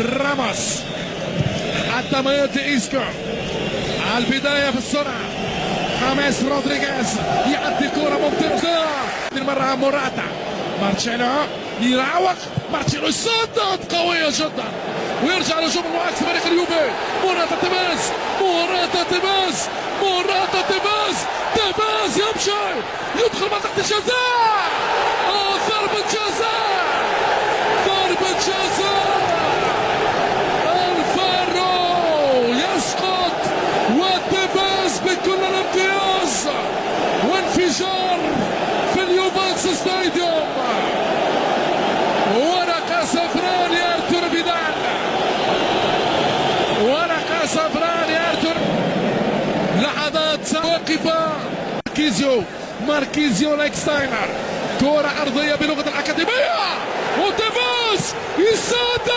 راموس التمرير إيسكو على البداية في السرعة. خامس رودريغيز يعدي كرة ممتازة المرة موراتا. مارتشيلو يراوغ، مارتشيلو يصدد قوية جدا ويرجع لهجوم المعاكس فريق اليوفي. موراتا تيفيز، موراتا تيفيز، موراتا تيفيز، تيفيز يمشي يدخل منطقة الجزاء. ضربة جزاء، ضربة جزاء. الفارو يسقط وتيفيز بكل الامتياز وانفجار في اليوفنتوس ستاديوم. ورقة صفراء لأرتور فيدال، ورقة صفراء لأرتور. لحظات واقفة. ماركيزيو لايكستاينر، كرة أرضية بلغة الأكاديمية وتيفيز يصدق.